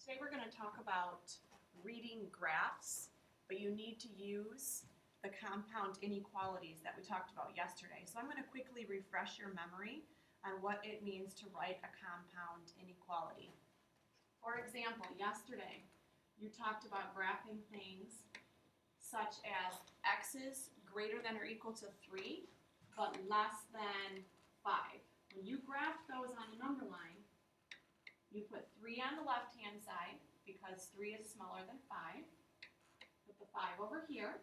Today we're going to talk about reading graphs, but you need to use the compound inequalities that we talked about yesterday. So I'm going to quickly refresh your memory on what it means to write a compound inequality. For example, yesterday you talked about graphing things such as x's greater than or equal to 3, but less than 5. When you graph those on a number line, you put 3 on the left-hand side because 3 is smaller than 5. Put the 5 over here.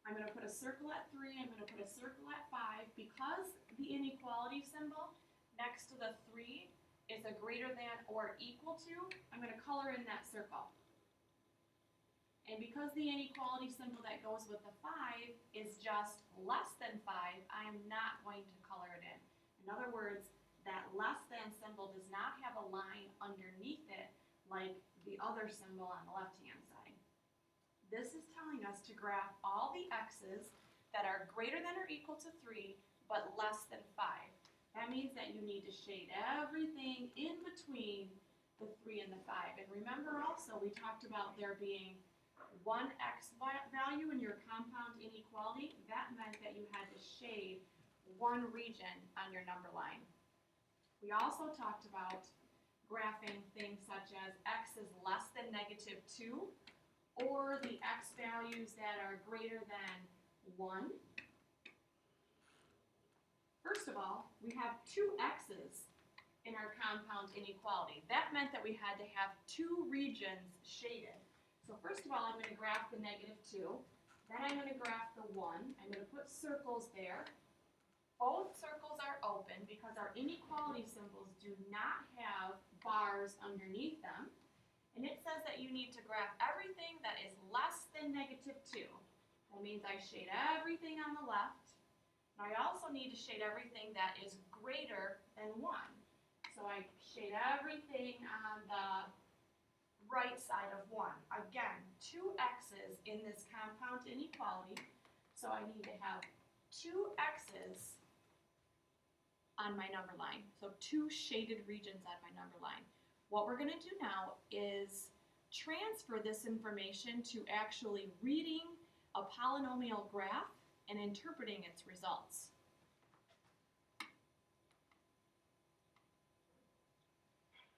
I'm going to put a circle at 3. I'm going to put a circle at 5. Because the inequality symbol next to the 3 is a greater than or equal to, I'm going to color in that circle. And because the inequality symbol that goes with the 5 is just less than 5, I am not going to color it in. In other words, that less than symbol does not have a line underneath it like the other symbol on the left-hand side. This is telling us to graph all the x's that are greater than or equal to 3 but less than 5. That means that you need to shade everything in between the 3 and the 5. And remember also we talked about there being one x value in your compound inequality. That meant that you had to shade one region on your number line. We also talked about graphing things such as x is less than -2 or the x values that are greater than 1. First of all, we have 2 x's in our compound inequality. That meant that we had to have 2 regions shaded. So first of all, I'm going to graph the -2. Then I'm going to graph the 1. I'm going to put circles there. Both circles are open because our inequality symbols do not have bars underneath them. And it says that you need to graph everything that is less than -2. That means I shade everything on the left. And I also need to shade everything that is greater than 1. So I shade everything on the right side of 1. Again, 2 x's in this compound inequality. So I need to have 2 x's on my number line. So 2 shaded regions on my number line. What we're going to do now is transfer this information to actually reading a polynomial graph and interpreting its results.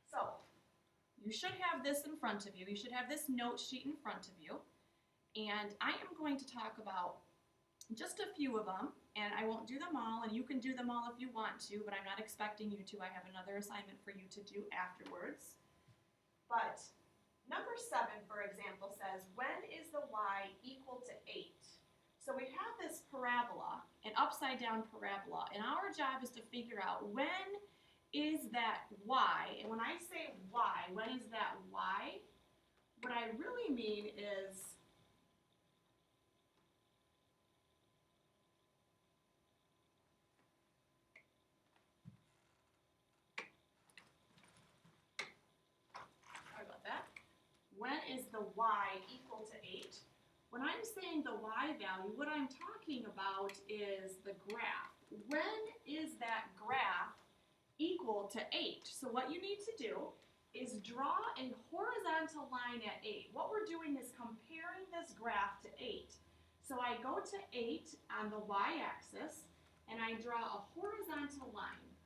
So you should have this in front of you. You should have this note sheet in front of you. And I am going to talk about just a few of them, and I won't do them all, and you can do them all if you want to, but I'm not expecting you to. I have another assignment for you to do afterwards. But number 7, for example, says, when is the y equal to 8? So we have this parabola, an upside down parabola, and our job is to figure out when is that y, and when I say y, when is that y, what I really mean is when is the y equal to 8? When I'm saying the y value, what I'm talking about is the graph. When is that graph equal to 8? So what you need to do is draw a horizontal line at 8. What we're doing is comparing this graph to 8. So I go to 8 on the y-axis, and I draw a horizontal line.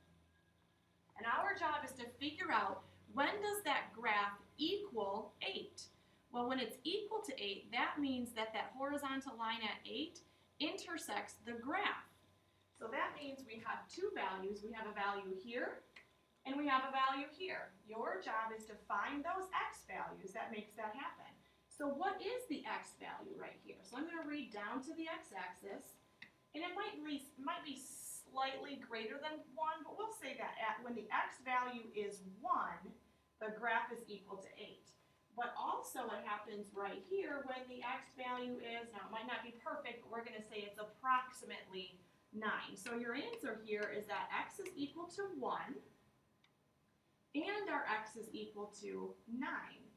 And our job is to figure out when does that graph equal 8? Well, when it's equal to 8, that means that that horizontal line at 8 intersects the graph. So that means we have 2 values. We have a value here, and we have a value here. Your job is to find those x values that makes that happen. So what is the x value right here? So I'm going to read down to the x-axis, and it might be slightly greater than 1, but we'll say that when the x value is 1, the graph is equal to 8. But also what happens right here when the x value is, now it might not be perfect, but we're going to say it's approximately 9. So your answer here is that x is equal to 1 and our x is equal to 9.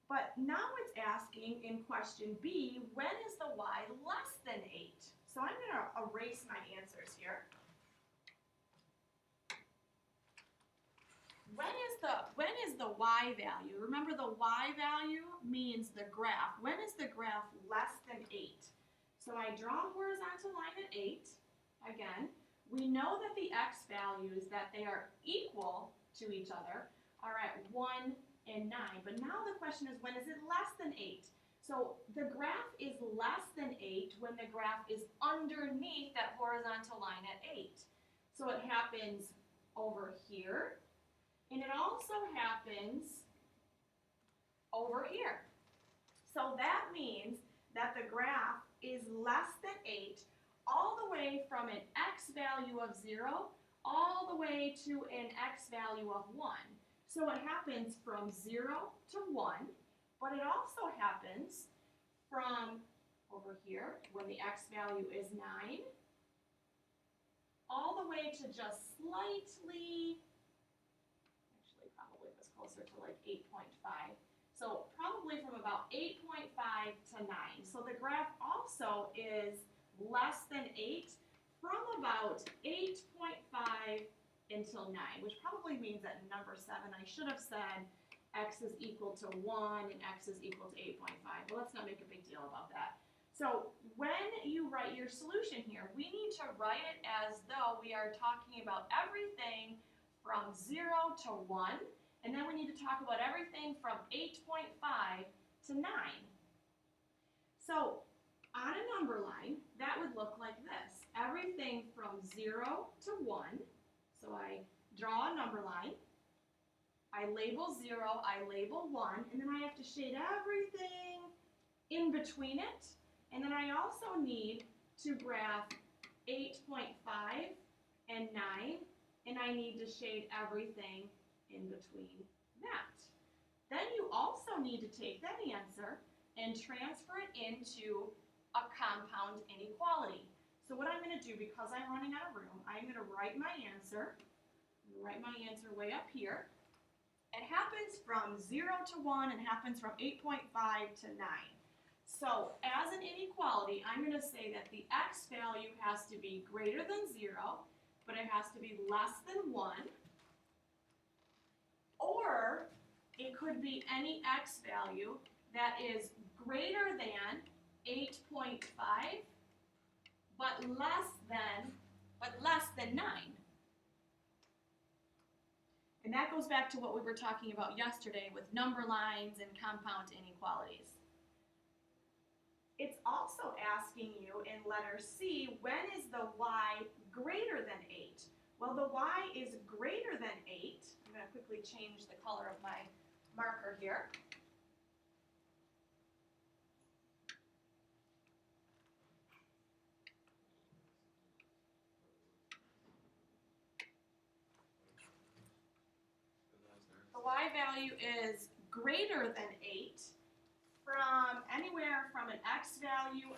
But now it's asking in question B, when is the y less than 8? So I'm going to erase my answers here. When is when is the y value? Remember, the y value means the graph. When is the graph less than 8? So I draw a horizontal line at 8. Again, we know that the x values, that they are equal to each other, are at 1 and 9. But now the question is, when is it less than 8? So the graph is less than 8 when the graph is underneath that horizontal line at 8. So it happens over here, and it also happens over here. So that means that the graph is less than 8 all the way from an x value of 0 all the way to an x value of 1. So it happens from 0 to 1, but it also happens from over here when the x value is 9 all the way to just slightly, actually probably it was closer to like 8.5. So probably from about 8.5 to 9. So the graph also is less than 8 from about 8.5 until 9, which probably means at number 7 I should have said x is equal to 1 and x is equal to 8.5. But let's not make a big deal about that. So when you write your solution here, we need to write it as though we are talking about everything from 0 to 1, and then we need to talk about everything from 8.5 to 9. So on a number line, that would look like this. Everything from 0 to 1, so I draw a number line, I label 0, I label 1, and then I have to shade everything in between it. And then I also need to graph 8.5 and 9, and I need to shade everything in between that. Then you also need to take that answer and transfer it into a compound inequality. So what I'm going to do, because I'm running out of room, I'm going to write my answer. I'm going to write my answer way up here. It happens from 0 to 1 and happens from 8.5 to 9. So as an inequality, I'm going to say that the x value has to be greater than 0, but it has to be less than 1. Or it could be any x value that is greater than 8.5, but less than 9. And that goes back to what we were talking about yesterday with number lines and compound inequalities. It's also asking you in letter C, when is the y greater than 8? Well, the y is greater than 8. I'm going to quickly change the color of my marker here. The y value is greater than 8 from anywhere from an x value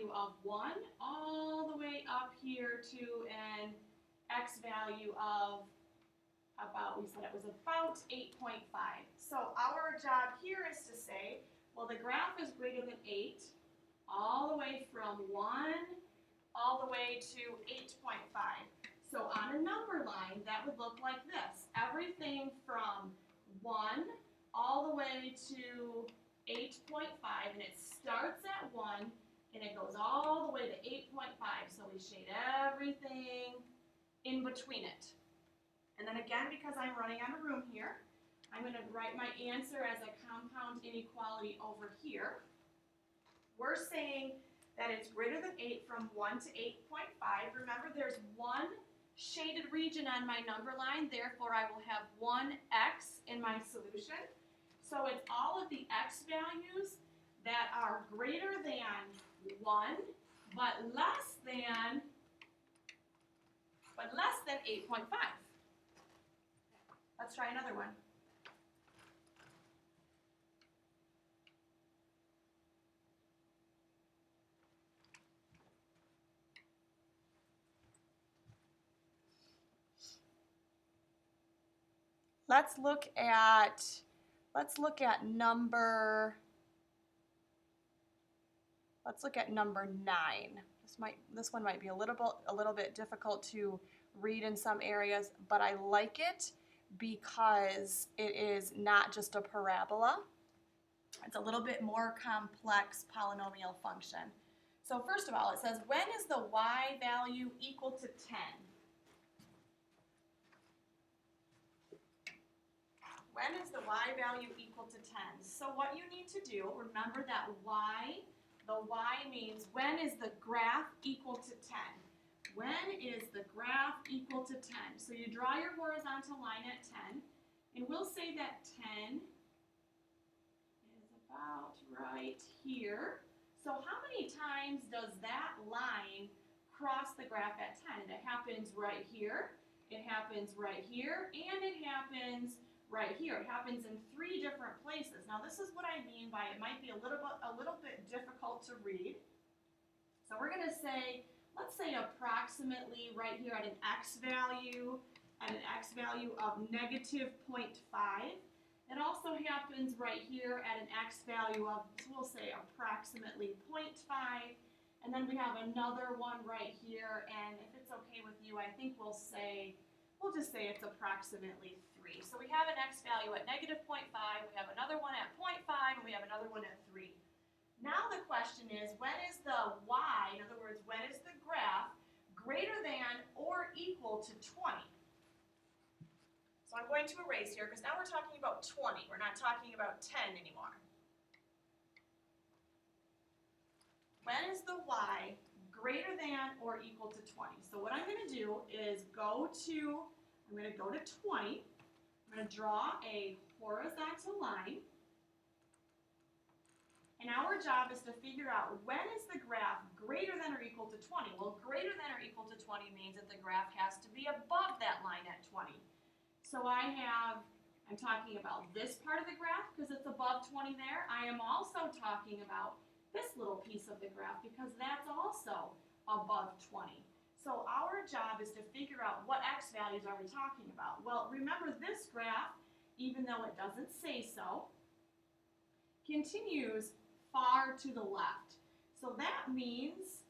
of 1 all the way up here to an x value of we said it was about 8.5. So our job here is to say, well, the graph is greater than 8 all the way from 1 all the way to 8.5. So on a number line, that would look like this. Everything from 1 all the way to 8.5, and it starts at 1, and it goes all the way to 8.5. So we shade everything in between it. And then again, because I'm running out of room here, I'm going to write my answer as a compound inequality over here. We're saying that it's greater than 8 from 1 to 8.5. Remember, there's one shaded region on my number line, therefore I will have one x in my solution. So it's all of the x values that are greater than 1, but less than 8.5. Let's try another one. Let's look at number 9. This one might be a little bit difficult to read in some areas, but I like it because it is not just a parabola. It's a little bit more complex polynomial function. So first of all, it says, when is the y value equal to 10? When is the y value equal to 10? So what you need to do, remember that the y means when is the graph equal to 10? When is the graph equal to 10? So you draw your horizontal line at 10, and we'll say that 10 is about right here. So how many times does that line cross the graph at 10? It happens right here, it happens right here, and it happens right here. It happens in 3 different places. Now this is what I mean by it might be a little bit difficult to read. So we're going to say, let's say approximately right here at an x value of negative 0.5. It also happens right here at an x value of, so we'll say approximately 0.5. And then we have another one right here, and if it's okay with you, I think we'll just say it's approximately 3. So we have an x value at negative 0.5, we have another one at 0.5, and we have another one at 3. Now the question is, when is the y, in other words, when is the graph greater than or equal to 20? So I'm going to erase here because now we're talking about 20. We're not talking about 10 anymore. When is the y greater than or equal to 20? So what I'm going to do is I'm going to go to 20. I'm going to draw a horizontal line. And our job is to figure out when is the graph greater than or equal to 20? Well, greater than or equal to 20 means that the graph has to be above that line at 20. So I'm talking about this part of the graph because it's above 20 there. I am also talking about this little piece of the graph because that's also above 20. So our job is to figure out what x values are we talking about. Well, remember this graph, even though it doesn't say so, continues far to the left. So that means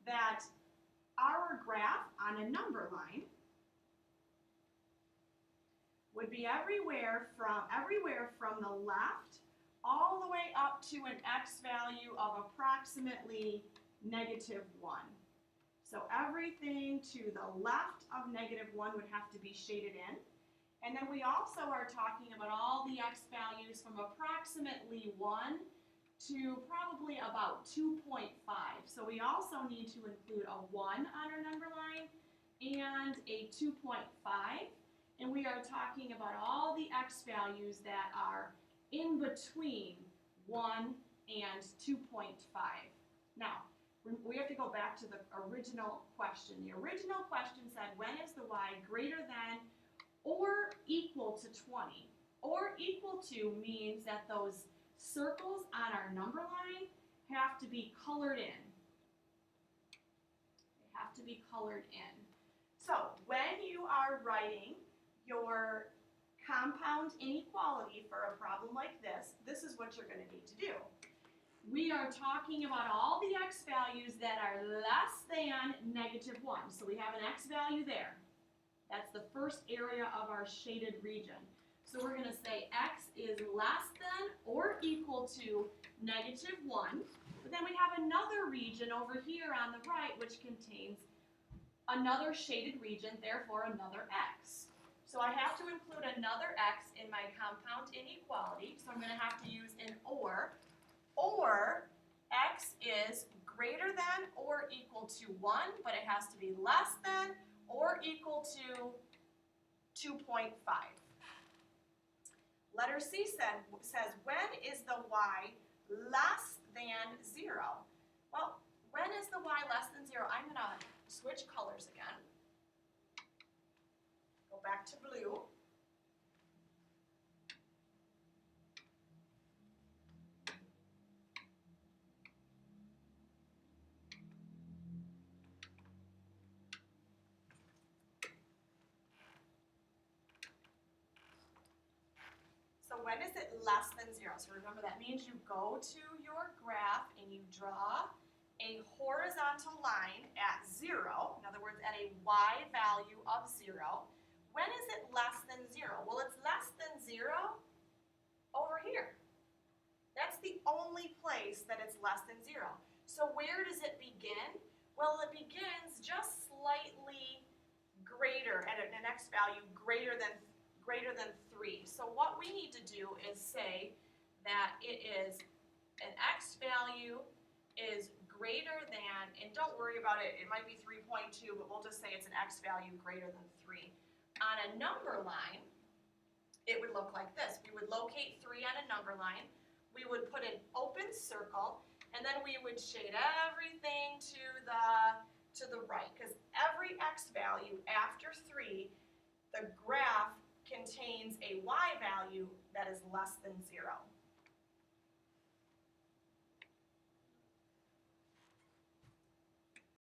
that our graph on a number line would be everywhere from the left all the way up to an x value of approximately negative 1. So everything to the left of negative 1 would have to be shaded in. And then we also are talking about all the x values from approximately 1 to probably about 2.5. So we also need to include a 1 on our number line and a 2.5. And we are talking about all the x values that are in between 1 and 2.5. Now, we have to go back to the original question. The original question said, when is the y greater than or equal to 20? Or equal to means that those circles on our number line have to be colored in. They have to be colored in. So when you are writing your compound inequality for a problem like this is what you're going to need to do. We are talking about all the x values that are less than negative 1. So we have an x value there. That's the first area of our shaded region. So we're going to say x is less than or equal to negative 1. But then we have another region over here on the right which contains another shaded region, therefore another x. So I have to include another x in my compound inequality. So I'm going to have to use an or x is greater than or equal to 1, but it has to be less than or equal to 2.5. Letter C says, when is the y less than 0? Well, when is the y less than 0? I'm going to switch colors again. Go back to blue. So when is it less than 0? So remember, that means you go to your graph and you draw a horizontal line at 0, in other words, at a y value of 0, when is it less than 0? Well, it's less than 0 over here. That's the only place that it's less than 0. So where does it begin? Well, it begins just slightly greater, at an x value greater than 3. So what we need to do is say that it is an x value is greater than, and don't worry about it, it might be 3.2, but we'll just say it's an x value greater than 3. On a number line, it would look like this. We would locate 3 on a number line, we would put an open circle, and then we would shade everything to the right, because every x value after 3, the graph contains a y value that is less than 0.